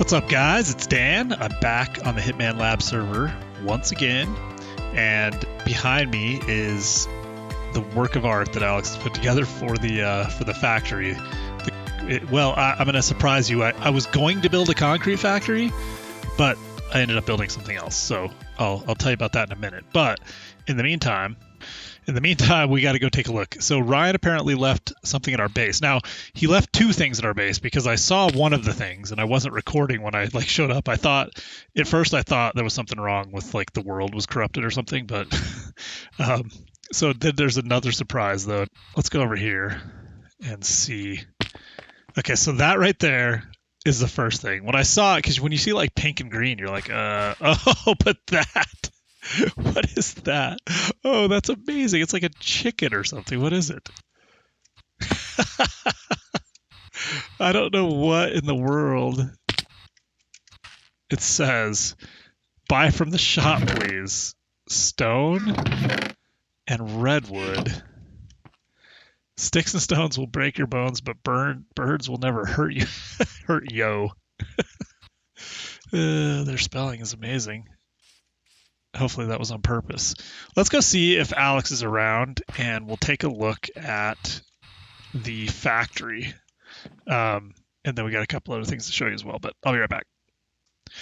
What's up, guys? It's Dan. I'm back on the HITMANLABS server once again, and behind me is the work of art that Alex put together for the factory. I'm going to surprise you. I was going to build a concrete factory, but I ended up building something else. So I'll tell you about that in a minute. But in the meantime, we got to go take a look. So Ryan apparently left something at our base. Now, he left two things at our base because I saw one of the things and I wasn't recording when I showed up. At first I thought there was something wrong with the world was corrupted or something, but so then there's another surprise though. Let's go over here and see. Okay, so that right there is the first thing. When I saw it, because when you see pink and green, you're like, oh, but that. What is that? Oh, that's amazing. It's like a chicken or something. What is it? I don't know what in the world. It says, buy from the shop, please. Stone and redwood. Sticks and stones will break your bones, but birds will never hurt you. Hurt yo. Their spelling is amazing. Hopefully that was on purpose. Let's go see if Alex is around, and we'll take a look at the factory. And then we got a couple other things to show you as well, but I'll be right back. All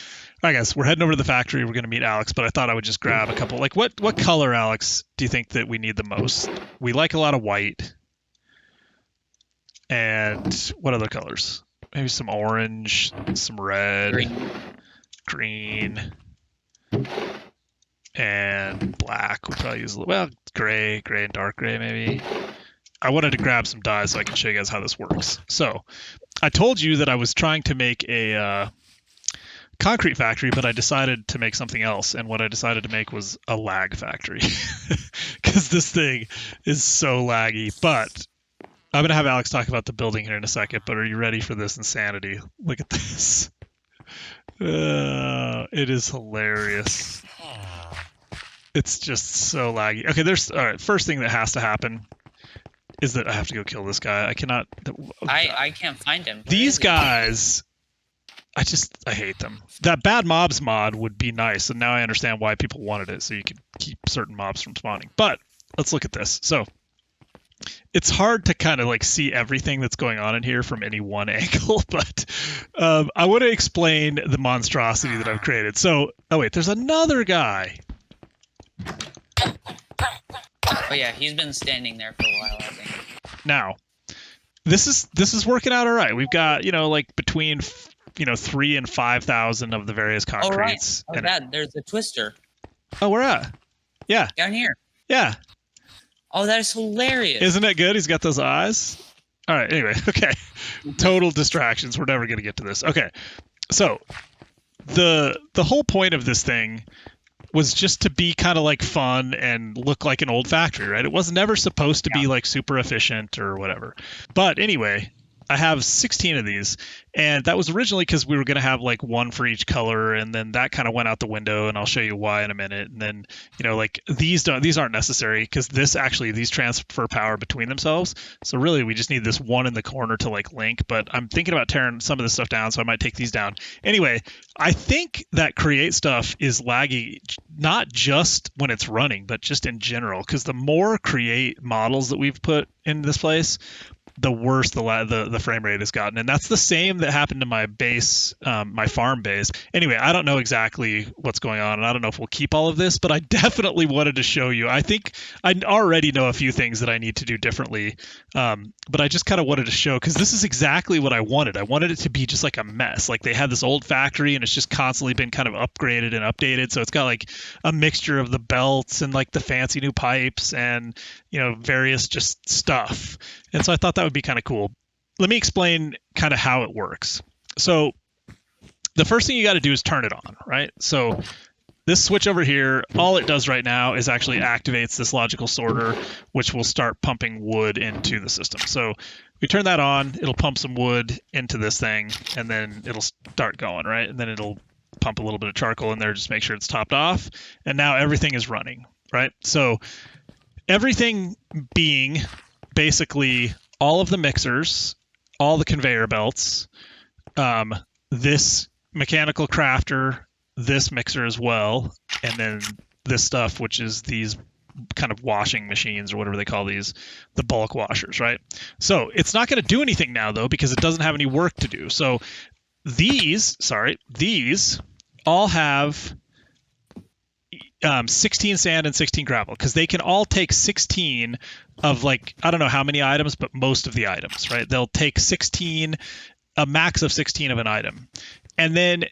right, guys, we're heading over to the factory. We're going to meet Alex, but I thought I would just grab a couple. What color, Alex, do you think that we need the most? We like a lot of white. And what other colors? Maybe some orange, some red, green. And black. We'll probably use gray and dark gray maybe. I wanted to grab some dyes so I can show you guys how this works. So I told you that I was trying to make a concrete factory, but I decided to make something else. And what I decided to make was a lag factory because this thing is so laggy. But I'm going to have Alex talk about the building here in a second, but are you ready for this insanity? Look at this. It is hilarious. It's just so laggy. Okay, all right, first thing that has to happen is that I have to go kill this guy. I cannot. I can't find him. These guys, I hate them. That bad mobs mod would be nice, and now I understand why people wanted it, so you can keep certain mobs from spawning. But let's look at this. So it's hard to kind of see everything that's going on in here from any one angle, but I want to explain the monstrosity that I've created. So, oh wait, there's another guy. Oh yeah, he's been standing there for a while, I think. Now, this is working out all right. We've got between 3,000 and 5,000 of the various concretes. Oh right. There's a twister. Oh, where at? Yeah. Down here. Yeah. Oh, that is hilarious. Isn't it good? He's got those eyes. All right. Anyway, okay. Total distractions. We're never gonna get to this. Okay. So the whole point of this thing was just to be kind of fun and look like an old factory, right? It was never supposed to be super efficient or whatever. But anyway, I have 16 of these, and that was originally because we were going to have one for each color, and then that kind of went out the window, and I'll show you why in a minute. And then these aren't necessary because these transfer power between themselves. So really we just need this one in the corner to link, but I'm thinking about tearing some of this stuff down, so I might take these down. Anyway, I think that create stuff is laggy not just when it's running, but just in general, because the more create models that we've put in this place, the worse the frame rate has gotten. And that's the same that happened to my base, my farm base. Anyway, I don't know exactly what's going on, and I don't know if we'll keep all of this, but I definitely wanted to show you. I think I already know a few things that I need to do differently, but I just kind of wanted to show, because this is exactly what I wanted. I wanted it to be just a mess. They had this old factory, and it's just constantly been kind of upgraded and updated. So it's got a mixture of the belts and the fancy new pipes and various just stuff. And so I thought that would be kind of cool. Let me explain kind of how it works. So the first thing you got to do is turn it on, right? So this switch over here, all it does right now is actually activates this logical sorter, which will start pumping wood into the system. So we turn that on, it'll pump some wood into this thing, and then it'll start going, right? And then it'll pump a little bit of charcoal in there, just make sure it's topped off. And now everything is running, right? So everything being basically all of the mixers, all the conveyor belts, this mechanical crafter, this mixer as well, and then this stuff, which is these kind of washing machines or whatever they call these, the bulk washers, right? So it's not going to do anything now though, because it doesn't have any work to do. So these all have 16 sand and 16 gravel, because they can all take 16 of, like, I don't know how many items, but most of the items, right? They'll take 16, a max of 16 of an item. And then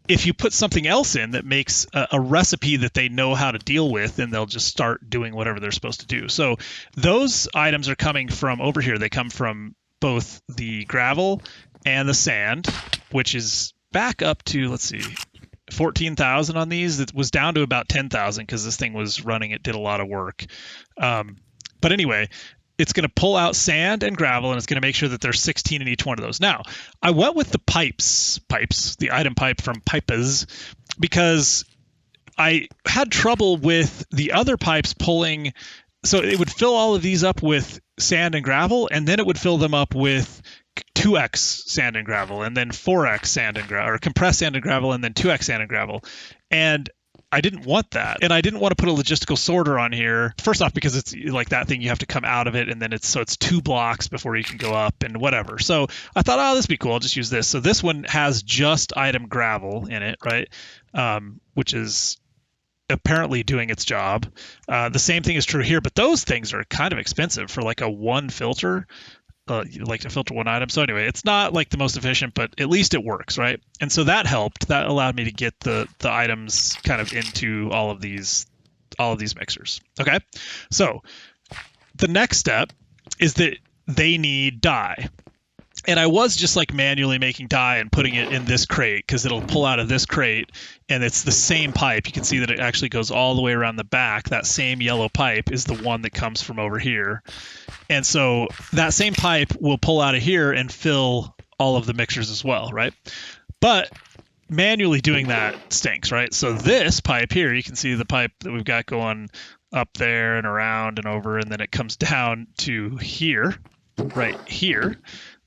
if you put something else in that makes a recipe that they know how to deal with, then they'll just start doing whatever they're supposed to do. So those items are coming from over here. They come from both the gravel and the sand, which is back up to, let's see, 14,000 on these. It was down to about 10,000 because this thing was running. It did a lot of work. But anyway, it's going to pull out sand and gravel, and it's going to make sure that there's 16 in each one of those. Now, I went with the pipes, the item pipe from Pipes, because I had trouble with the other pipes pulling. So it would fill all of these up with sand and gravel, and then it would fill them up with 2x sand and gravel, and then 4x sand and gravel, or compressed sand and gravel, and then 2x sand and gravel. And I didn't want that. And I didn't want to put a logistical sorter on here. First off, because it's like that thing, you have to come out of it, and then it's 2 blocks before you can go up and whatever. So I thought, oh, this would be cool. I'll just use this. So this one has just item gravel in it, right? Which is apparently doing its job. The same thing is true here, but those things are kind of expensive for like a one filter. Like to filter one item. So anyway, it's not like the most efficient, but at least it works, right? And so that helped. That allowed me to get the items kind of into all of these mixers. Okay. So the next step is that they need dye. And I was just like manually making dye and putting it in this crate, because it'll pull out of this crate, and it's the same pipe. You can see that it actually goes all the way around the back. That same yellow pipe is the one that comes from over here. And so that same pipe will pull out of here and fill all of the mixers as well, right? But manually doing that stinks, right? So this pipe here, you can see the pipe that we've got going up there and around and over, and then it comes down to here, right here.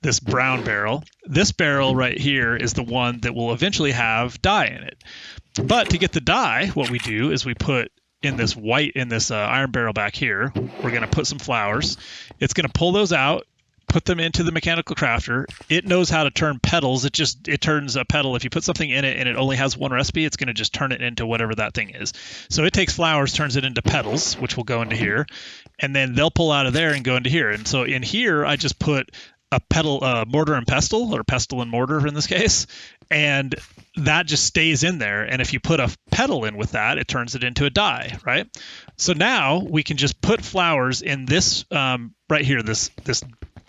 This brown barrel. This barrel right here is the one that will eventually have dye in it. But to get the dye, what we do is we put in this iron barrel back here, we're going to put some flowers. It's going to pull those out, put them into the mechanical crafter. It knows how to turn petals. It turns a petal. If you put something in it and it only has one recipe, it's going to just turn it into whatever that thing is. So it takes flowers, turns it into petals, which will go into here. And then they'll pull out of there and go into here. And so in here, I just put a petal, mortar and pestle, or pestle and mortar in this case, and that just stays in there. And if you put a petal in with that, it turns it into a dye, right? So now we can just put flowers in this right here, this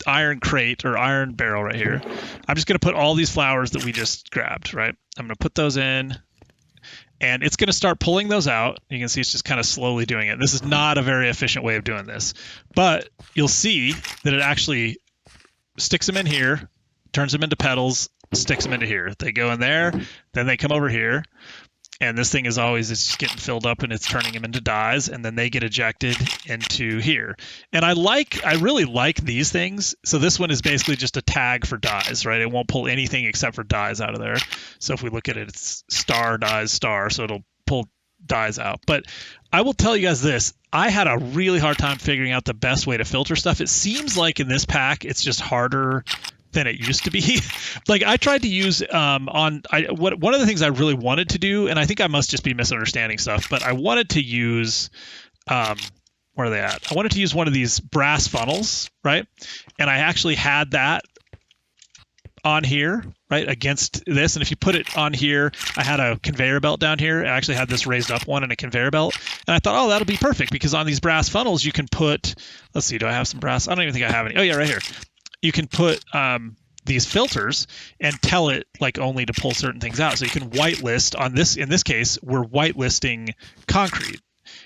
iron crate or iron barrel right here. I'm just going to put all these flowers that we just grabbed, right? I'm going to put those in, and it's going to start pulling those out. You can see it's just kind of slowly doing it. This is not a very efficient way of doing this, but you'll see that it actually sticks them in here, turns them into petals, sticks them into here. They go in there, then they come over here, and this thing is always, it's just getting filled up and it's turning them into dyes, and then they get ejected into here. And I really like these things. So this one is basically just a tag for dyes, right? It won't pull anything except for dyes out of there. So if we look at it, it's star, dyes, star, so it'll pull dyes out. But I will tell you guys this, I had a really hard time figuring out the best way to filter stuff. It seems like in this pack, it's just harder than it used to be. Like I tried to use one of the things I really wanted to do, and I think I must just be misunderstanding stuff, but I wanted to use, where are they at? I wanted to use one of these brass funnels, right? And I actually had that on here, right, against this. And if you put it on here, I had a conveyor belt down here. I actually had this raised up one and a conveyor belt. And I thought, oh, that'll be perfect, because on these brass funnels, you can put, let's see, do I have some brass? I don't even think I have any. Oh yeah, right here. You can put these filters and tell it like only to pull certain things out. So you can whitelist on this. In this case, we're whitelisting concrete.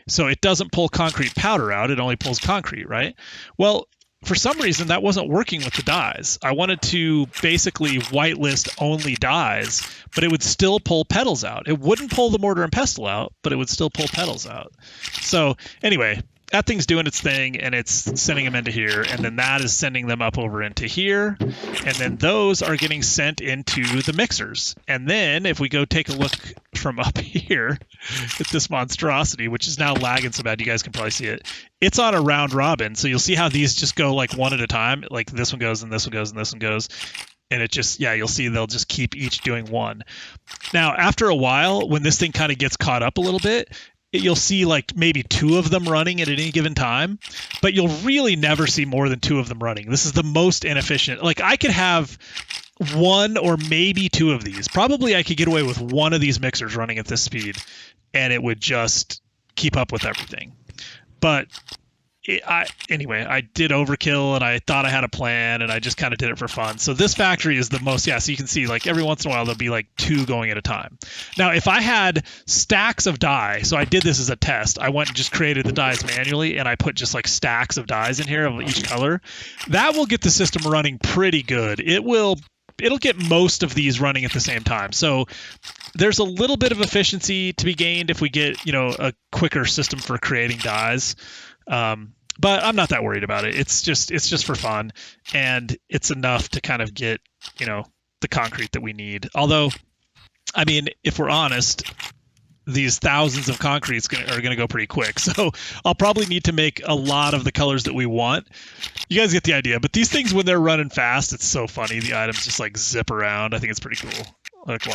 So it doesn't pull concrete powder out. It only pulls concrete, right? Well, for some reason, that wasn't working with the dyes. I wanted to basically whitelist only dyes, but it would still pull petals out. It wouldn't pull the mortar and pestle out, but it would still pull petals out. So anyway, that thing's doing its thing, and it's sending them into here, and then that is sending them up over into here, and then those are getting sent into the mixers. And then if we go take a look from up here at this monstrosity, which is now lagging so bad you guys can probably see it, it's on a round robin. So you'll see how these just go like one at a time, like this one goes and this one goes and this one goes, and it just, yeah, you'll see they'll just keep each doing one. Now after a while, when this thing kind of gets caught up a little bit, you'll see like maybe 2 of them running at any given time, but you'll really never see more than 2 of them running. This is the most inefficient. Like I could have 1 or maybe 2 of these. Probably I could get away with 1 of these mixers running at this speed, and it would just keep up with everything. But anyway, I did overkill, and I thought I had a plan, and I just kind of did it for fun. So this factory is the most, yeah, so you can see like every once in a while there'll be like 2 going at a time. Now, if I had stacks of die, so I did this as a test, I went and just created the dies manually, and I put just like stacks of dies in here of each color, that will get the system running pretty good. It'll get most of these running at the same time. So there's a little bit of efficiency to be gained if we get, a quicker system for creating dies. But I'm not that worried about it. It's just for fun, and it's enough to kind of get, the concrete that we need. Although, I mean, if we're honest, these thousands of concretes are going to go pretty quick. So I'll probably need to make a lot of the colors that we want. You guys get the idea. But these things, when they're running fast, it's so funny. The items just like zip around. I think it's pretty cool. I like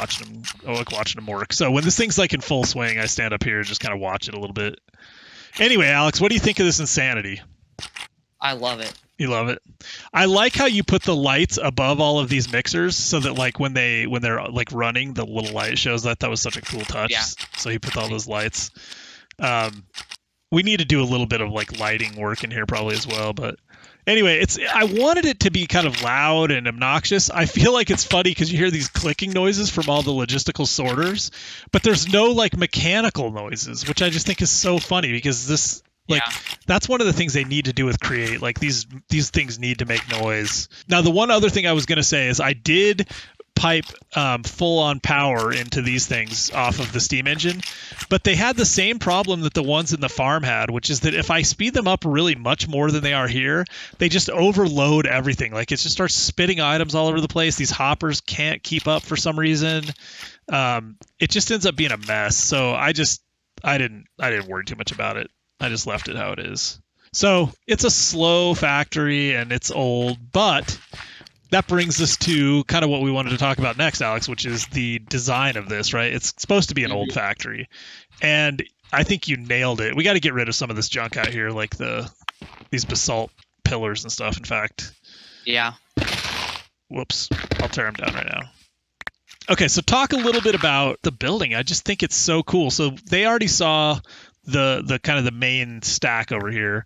watching them work. So when this thing's like in full swing, I stand up here and just kind of watch it a little bit. Anyway, Alex, what do you think of this insanity? I love it. You love it. I like how you put the lights above all of these mixers so that like when they're like running, the little light shows that. That was such a cool touch. Yeah. So he put all those lights. We need to do a little bit of like lighting work in here probably as well, but anyway, I wanted it to be kind of loud and obnoxious. I feel like it's funny because you hear these clicking noises from all the logistical sorters, but there's no like mechanical noises, which I just think is so funny because this, like, that's one of the things they need to do with Create. Like these things need to make noise. Now, the one other thing I was going to say is I did pipe full on power into these things off of the steam engine, but they had the same problem that the ones in the farm had, which is that if I speed them up really much more than they are here, they just overload everything. Like it just starts spitting items all over the place. These hoppers can't keep up for some reason. It just ends up being a mess. So I didn't worry too much about it. I just left it how it is. So it's a slow factory and it's old, but that brings us to kind of what we wanted to talk about next, Alex, which is the design of this, right? It's supposed to be an old factory, and I think you nailed it. We got to get rid of some of this junk out here, like these basalt pillars and stuff. In fact, yeah. Whoops, I'll tear them down right now. Okay, so talk a little bit about the building. I just think it's so cool. So they already saw the kind of the main stack over here,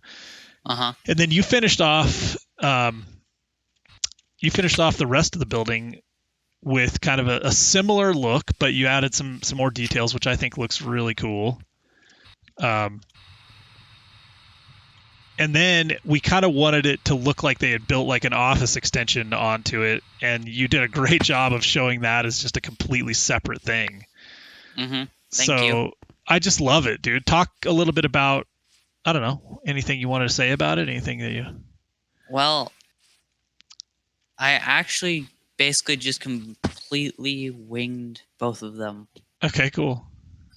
and then you finished off. You finished off the rest of the building with kind of a similar look, but you added some more details, which I think looks really cool. And then we kind of wanted it to look like they had built like an office extension onto it, and you did a great job of showing that as just a completely separate thing. Thank so you. I just love it, dude. Talk a little bit about, I don't know, anything you wanted to say about it, anything that you... Well, I actually basically just completely winged both of them. Okay, cool.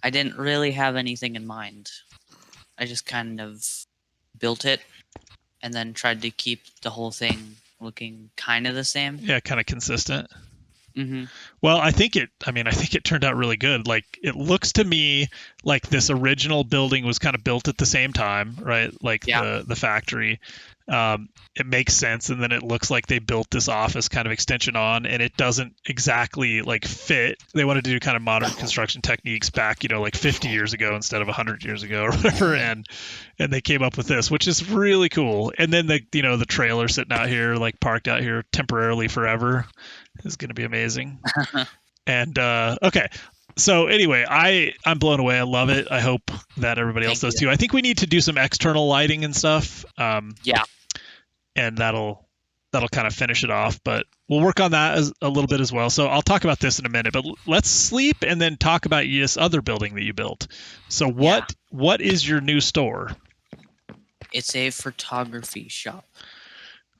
I didn't really have anything in mind. I just kind of built it and then tried to keep the whole thing looking kind of the same. Yeah, kind of consistent. Well, I think it turned out really good. Like, it looks to me like this original building was kind of built at the same time, right? Like the factory. It makes sense, and then it looks like they built this office kind of extension on, and it doesn't exactly like fit. They wanted to do kind of modern construction techniques back, like 50 years ago instead of 100 years ago or whatever, and they came up with this, which is really cool. And then the trailer sitting out here, like parked out here temporarily forever, is going to be amazing. And okay. So anyway, I'm blown away. I love it. I hope that everybody else does too. I think we need to do some external lighting and stuff. And that'll kind of finish it off. But we'll work on that a little bit as well. So I'll talk about this in a minute. But let's sleep and then talk about this other building that you built. So what is your new store? It's a photography shop.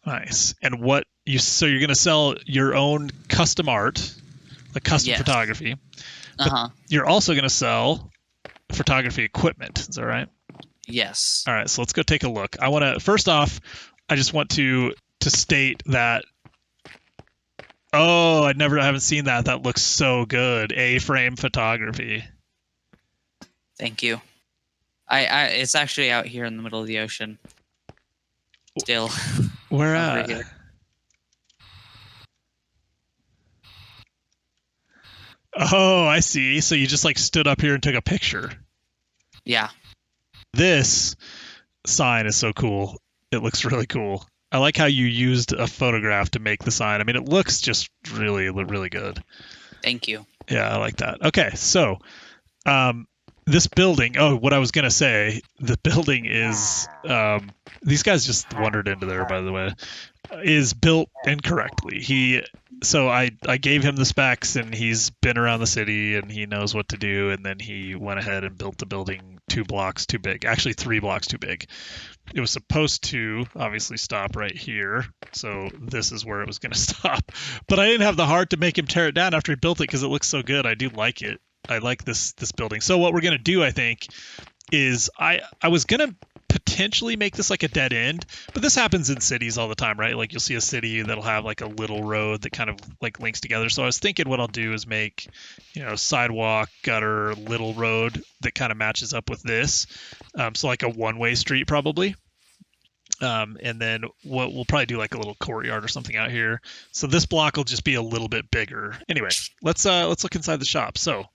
Nice. And so you're gonna sell your own custom art, like custom Yes. photography, but Uh-huh. you're also gonna sell photography equipment. Is that right? Yes. All right. So let's go take a look. First off, I just want to state that. Oh, I haven't seen that. That looks so good. A-frame photography. Thank you. It's actually out here in the middle of the ocean. Still. Where over at? here. Oh, I see. So you just like stood up here and took a picture. Yeah. This sign is so cool. It looks really cool. I like how you used a photograph to make the sign. I mean, it looks just really, really good. Thank you. Yeah, I like that. Okay, so this building. Oh, what I was gonna say. The building is. These guys just wandered into there, by the way. Is built incorrectly. I gave him the specs and he's been around the city and he knows what to do, and then he went ahead and built the building 2 blocks too big. Actually 3 blocks too big. It was supposed to obviously stop right here. So this is where it was going to stop. But I didn't have the heart to make him tear it down after he built it because it looks so good. I do like it. I like this building. So what we're going to do, I think, is I was going to potentially make this like a dead end, but this happens in cities all the time, right? Like you'll see a city that'll have like a little road that kind of like links together. So I was thinking what I'll do is make, sidewalk, gutter, little road that kind of matches up with this. So like a one-way street probably. And then what we'll probably do like a little courtyard or something out here. So this block will just be a little bit bigger. Anyway, let's look inside the shop. So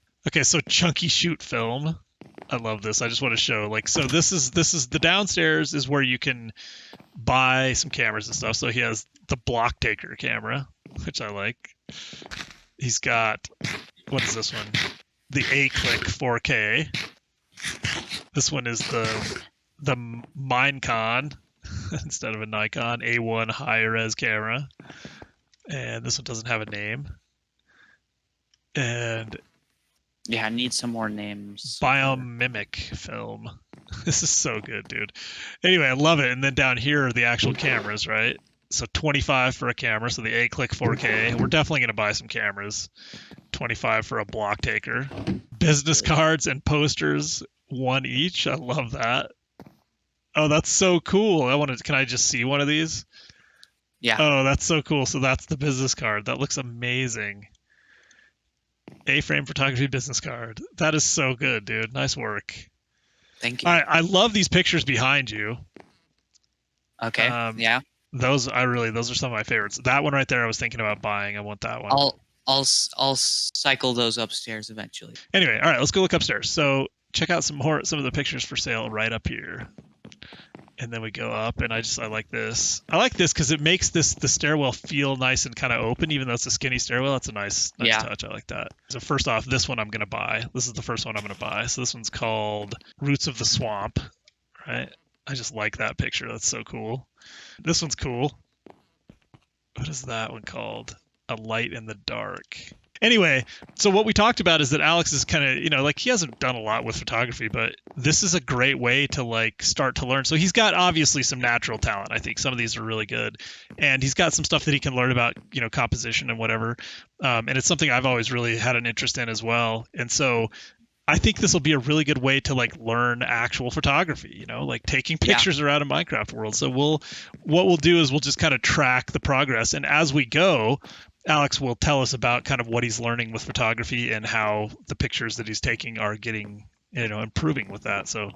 chunky shoot film. I love this. I just want to show this is the downstairs is where you can buy some cameras and stuff. So he has the block taker camera, which I like. He's got, what is this one? The A-Click 4K. This one is the Minecon instead of a Nikon A1 high res camera. And this one doesn't have a name. And yeah, I need some more names. Biomimic film. This is so good, dude. Anyway, I love it. And then down here are the actual cameras, right? So 25 for a camera, so the A-Click 4K. We're definitely going to buy some cameras. 25 for a block taker. Business cards and posters, one each. I love that. Oh, that's so cool. Can I just see one of these? Yeah. Oh, that's so cool. So that's the business card. That looks amazing. A-frame photography business card. That is so good, dude. Nice work. Thank you. All right, I love these pictures behind you. Okay. Yeah. Those are some of my favorites. That one right there, I was thinking about buying. I want that one. I'll cycle those upstairs eventually. Anyway, all right, let's go look upstairs. So check out some of the pictures for sale right up here. And then we go up, and I like this. I like this because it makes the stairwell feel nice and kind of open, even though it's a skinny stairwell. That's a nice touch. I like that. So first off, this one I'm going to buy. This is the first one I'm going to buy. So this one's called Roots of the Swamp, right? I just like that picture. That's so cool. This one's cool. What is that one called? A Light in the Dark. Anyway, so what we talked about is that Alex is kind of, he hasn't done a lot with photography, but this is a great way to start to learn. So he's got obviously some natural talent. I think some of these are really good, and he's got some stuff that he can learn about, composition and whatever. And it's something I've always really had an interest in as well. And so I think this will be a really good way to learn actual photography, taking pictures around a Minecraft world. So what we'll do is we'll just kind of track the progress, and as we go, Alex will tell us about kind of what he's learning with photography and how the pictures that he's taking are getting, improving with that. So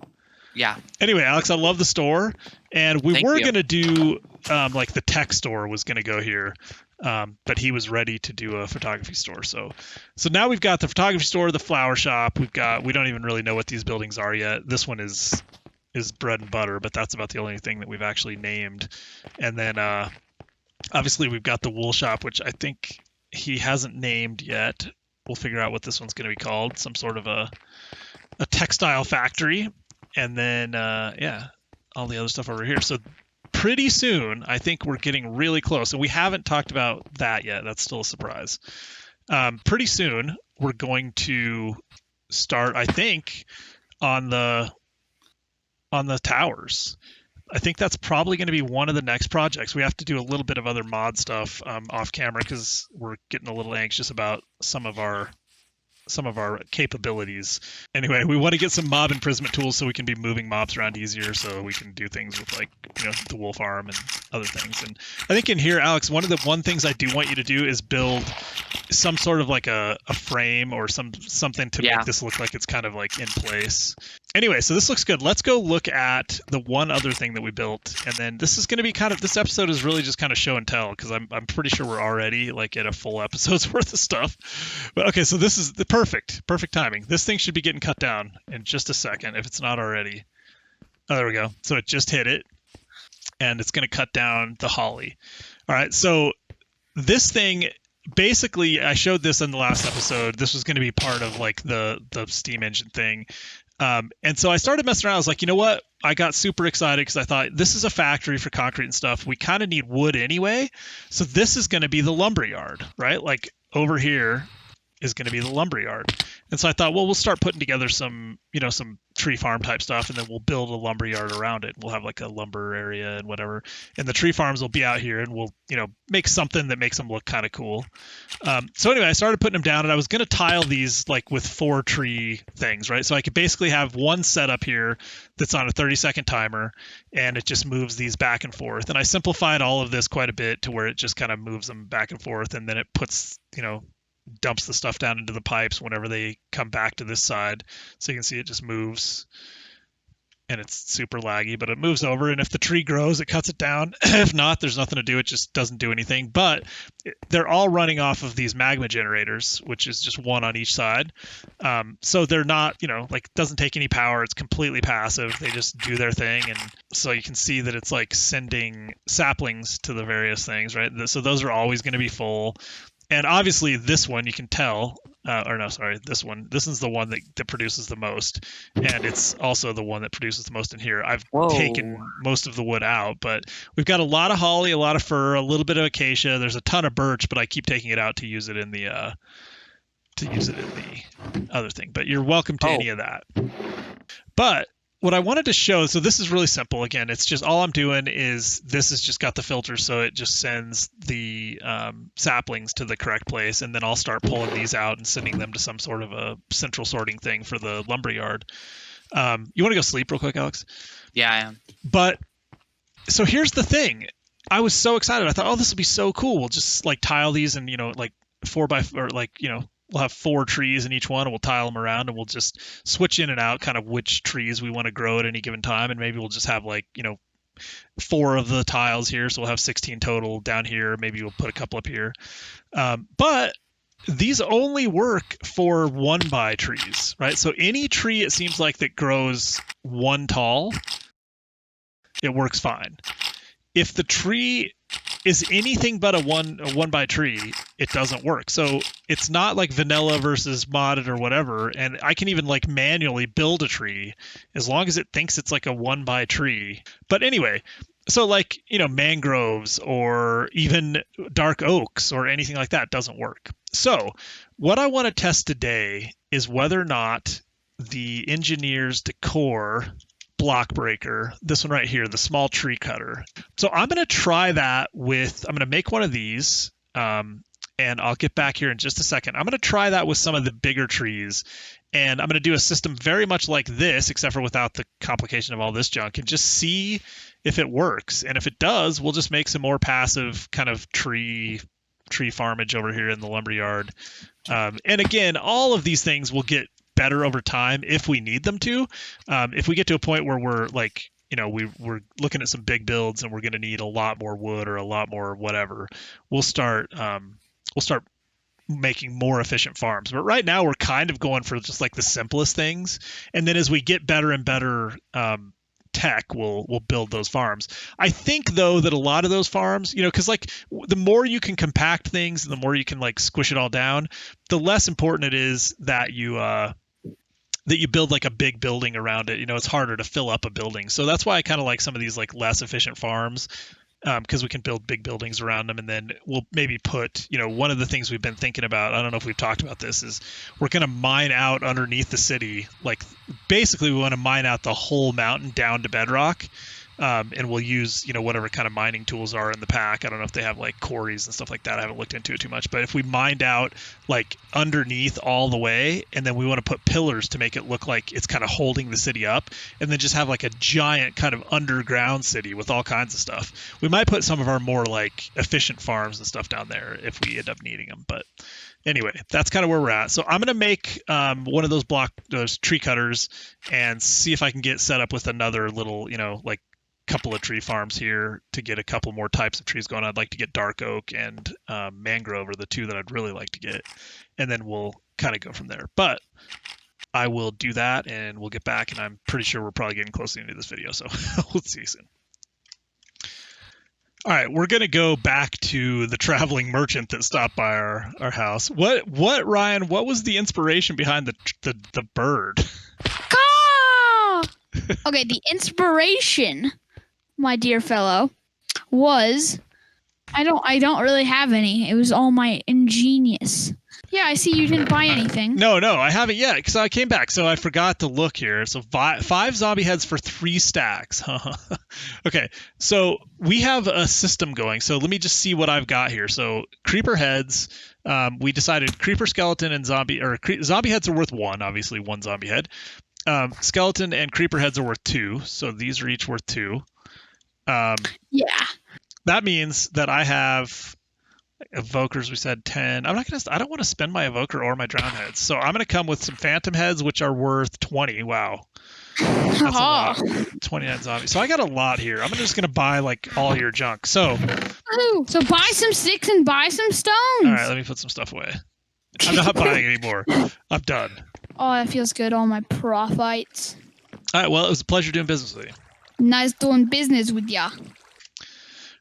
yeah. Anyway, Alex, I love the store, and we Thank were you. going to do the tech store was going to go here. But he was ready to do a photography store. So now we've got the photography store, the flower shop. We don't even really know what these buildings are yet. This one is bread and butter, but that's about the only thing that we've actually named. And then obviously we've got the wool shop, which I think he hasn't named yet. We'll figure out what this one's going to be called. Some sort of a textile factory. And then all the other stuff over here. So pretty soon, I think we're getting really close, and we haven't talked about that yet. That's still a surprise. Pretty soon, we're going to start, I think, on the towers. I think that's probably going to be one of the next projects. We have to do a little bit of other mod stuff off camera because we're getting a little anxious about some of our capabilities. Anyway, we want to get some mob imprisonment tools so we can be moving mobs around easier, so we can do things with like, the wolf arm and other things. And I think in here, Alex, one things I do want you to do is build some sort of like a frame or something to make this look like it's kind of like in place. Anyway, so this looks good. Let's go look at the one other thing that we built, and then this is going to be this episode is really just kind of show and tell because I'm pretty sure we're already like at a full episode's worth of stuff. But okay, so this is the perfect timing. This thing should be getting cut down in just a second if it's not already. Oh, there we go. So it just hit it, and it's going to cut down the holly. All right, so this thing. Basically, I showed this in the last episode. This was going to be part of like the steam engine thing. And so I started messing around. I was like, you know what? I got super excited because I thought this is a factory for concrete and stuff. We kind of need wood anyway. So this is going to be the lumber yard, right? Like over here is going to be the lumber yard. And so I thought, well, we'll start putting together some tree farm type stuff, and then we'll build a lumber yard around it. We'll have like a lumber area and whatever. And the tree farms will be out here, and we'll, make something that makes them look kind of cool. So anyway, I started putting them down, and I was going to tile these like with 4 tree things, right? So I could basically have one setup here that's on a 30-second timer, and it just moves these back and forth. And I simplified all of this quite a bit to where it just kind of moves them back and forth, and then it puts, dumps the stuff down into the pipes whenever they come back to this side. So you can see it just moves, and it's super laggy, but it moves over, and if the tree grows, it cuts it down. If not, there's nothing to do. It just doesn't do anything. But they're all running off of these magma generators, which is just one on each side. So they're not, doesn't take any power. It's completely passive. They just do their thing. And so you can see that it's like sending saplings to the various things, right? So those are always going to be full. And obviously this one you can tell, this one. This is the one that produces the most, and it's also the one that produces the most in here. I've taken most of the wood out, but we've got a lot of holly, a lot of fir, a little bit of acacia. There's a ton of birch, but I keep taking it out to use it in the other thing. But you're welcome to any of that. But what I wanted to show, so this is really simple. Again, it's just all I'm doing is this has just got the filter, so it just sends the saplings to the correct place, and then I'll start pulling these out and sending them to some sort of a central sorting thing for the lumber yard. You want to go sleep real quick, Alex? Yeah, I am. But so here's the thing. I was so excited. I thought, oh, this will be so cool. We'll just like tile these and, like 4x, or like, we'll have 4 trees in each one, and we'll tile them around, and we'll just switch in and out kind of which trees we want to grow at any given time. And maybe we'll just have like, 4 of the tiles here. So we'll have 16 total down here. Maybe we'll put a couple up here. But these only work for 1x trees, right? So any tree, it seems like, that grows 1 tall, it works fine. If the tree is anything but a 1x tree, it doesn't work. So it's not like vanilla versus modded or whatever. And I can even like manually build a tree as long as it thinks it's like a 1x tree. But anyway, so like, mangroves or even dark oaks or anything like that doesn't work. So what I want to test today is whether or not the Engineer's Decor block breaker, this one right here, the small tree cutter. So I'm going to try that I'm going to make one of these, and I'll get back here in just a second. I'm going to try that with some of the bigger trees, and I'm going to do a system very much like this, except for without the complication of all this junk, and just see if it works. And if it does, we'll just make some more passive kind of tree farmage over here in the lumberyard. And again, all of these things will get better over time if we need them to. If we get to a point where we're like, we're looking at some big builds and we're going to need a lot more wood or a lot more whatever, we'll start making more efficient farms. But right now we're kind of going for just like the simplest things, and then as we get better and better tech, we'll build those farms. I think though that a lot of those farms, because like the more you can compact things and the more you can like squish it all down, the less important it is that you build like a big building around it. It's harder to fill up a building. So that's why I kind of like some of these like less efficient farms, because we can build big buildings around them. And then we'll maybe put, one of the things we've been thinking about, I don't know if we've talked about this, is we're going to mine out underneath the city. Like basically we want to mine out the whole mountain down to bedrock. and we'll use whatever kind of mining tools are in the pack. I don't know if they have like quarries and stuff like that. I haven't looked into it too much, but if we mined out like underneath all the way, and then we want to put pillars to make it look like it's kind of holding the city up, and then just have like a giant kind of underground city with all kinds of stuff. We might put some of our more like efficient farms and stuff down there if we end up needing them, but anyway, that's kind of where we're at. So I'm going to make one of those tree cutters and see if I can get set up with another little, like couple of tree farms here to get a couple more types of trees going. I'd like to get dark oak and mangrove are the two that I'd really like to get. And then we'll kind of go from there. But I will do that and we'll get back. And I'm pretty sure we're probably getting close to the end of this video. So we'll see you soon. All right, we're gonna go back to the traveling merchant that stopped by our house. What Ryan? What was the inspiration behind the bird? Ah! Okay, the inspiration, my dear fellow, was I don't really have any. It was all my ingenious. Yeah, I see you didn't buy anything. No, I haven't yet because I came back, so I forgot to look here. So 5 zombie heads for 3 stacks. Okay, so we have a system going. So let me just see what I've got here. So creeper heads, we decided creeper, skeleton, and zombie heads are worth 1. Obviously, 1 zombie head. Skeleton and creeper heads are worth 2. So these are each worth 2. Yeah. That means that I have evokers. We said 10. I don't want to spend my evoker or my drown heads, so I'm gonna come with some phantom heads, which are worth 20. Wow, that's a lot. 29 zombies. So I got a lot here. I'm just gonna buy like all your junk. So buy some sticks and buy some stones. All right, let me put some stuff away. I'm not buying anymore. I'm done. Oh, that feels good. All my profits. All right. Well, it was a pleasure doing business with you. Nice doing business with ya.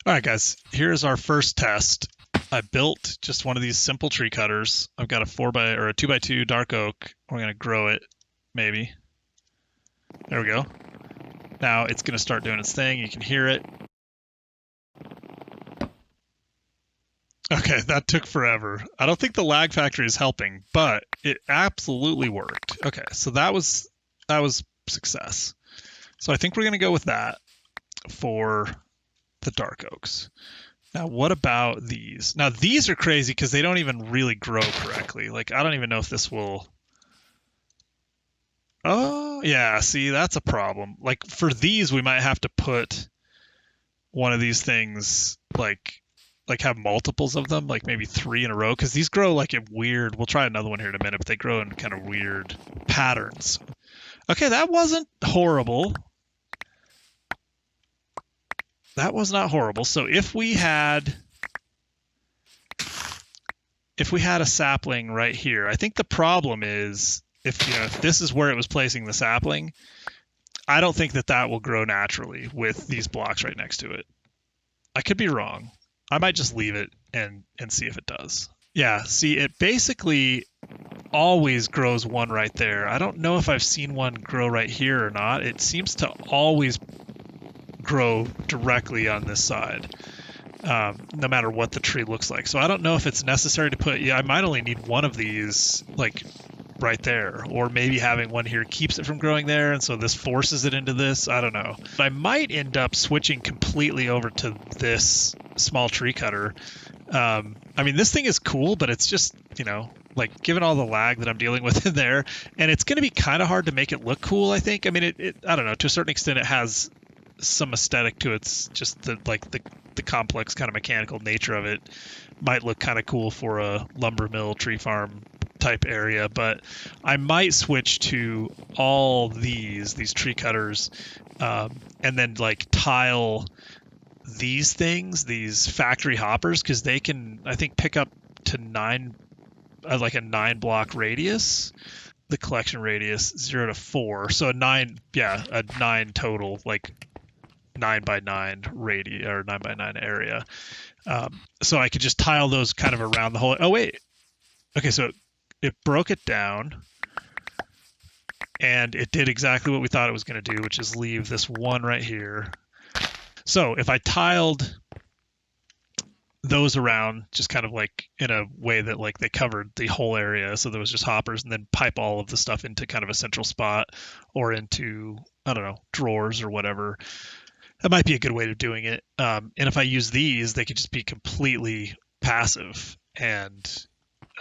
All right, guys. Here's our first test. I built just one of these simple tree cutters. I've got a 2x2 dark oak. We're gonna grow it, maybe. There we go. Now it's gonna start doing its thing. You can hear it. Okay, that took forever. I don't think the lag factor is helping, but it absolutely worked. Okay, so that was success. So I think we're gonna go with that for the dark oaks. Now, what about these? Now, these are crazy because they don't even really grow correctly. Like, I don't even know if this will... Oh, yeah, see, that's a problem. Like, for these, we might have to put one of these things, like have multiples of them, like maybe 3 in a row, because these grow, like, in weird... We'll try another one here in a minute, but they grow in kind of weird patterns. Okay, that wasn't horrible. That was not horrible. So if we had a sapling right here, I think the problem is if this is where it was placing the sapling, I don't think that will grow naturally with these blocks right next to it. I could be wrong. I might just leave it and see if it does. Yeah, see, it basically always grows one right there. I don't know if I've seen one grow right here or not. It seems to always grow directly on this side, no matter what the tree looks like. So I don't know if it's necessary to put, I might only need one of these like right there, or maybe having one here keeps it from growing there, and so this forces it into this. I don't know. I might end up switching completely over to this small tree cutter. I mean, this thing is cool, but it's just, like, given all the lag that I'm dealing with in there, and it's going to be kind of hard to make it look cool, I think. I mean, I don't know, to a certain extent it has some aesthetic to it. It's just the complex kind of mechanical nature of it might look kind of cool for a lumber mill, tree farm type area, but I might switch to all these tree cutters, and then like tile these things, these factory hoppers, because they can, I think, pick up to 9, like a 9 block radius. The collection radius 0 to 4, so a 9 total, like 9 by 9 radius or 9 by 9 area. So I could just tile those kind of around the whole. Oh wait, okay, so it broke it down, and it did exactly what we thought it was going to do, which is leave this one right here. So if I tiled those around, just kind of like in a way that like they covered the whole area, so there was just hoppers, and then pipe all of the stuff into kind of a central spot or into, I don't know, drawers or whatever, that might be a good way of doing it. And if I use these, they could just be completely passive, and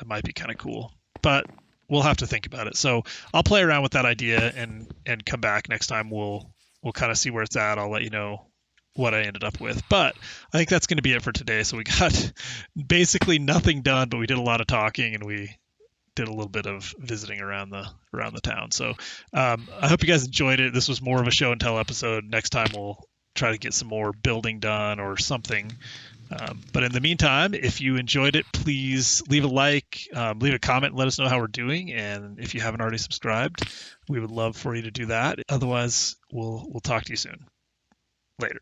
it might be kind of cool. But we'll have to think about it. So I'll play around with that idea and come back next time. We'll kind of see where it's at. I'll let you know what I ended up with. But I think that's going to be it for today. So we got basically nothing done, but we did a lot of talking and we did a little bit of visiting around the town. So I hope you guys enjoyed it. This was more of a show and tell episode. Next time we'll try to get some more building done or something. But in the meantime, if you enjoyed it, please leave a like, leave a comment, and let us know how we're doing. And if you haven't already subscribed, we would love for you to do that. Otherwise, we'll talk to you soon. Later.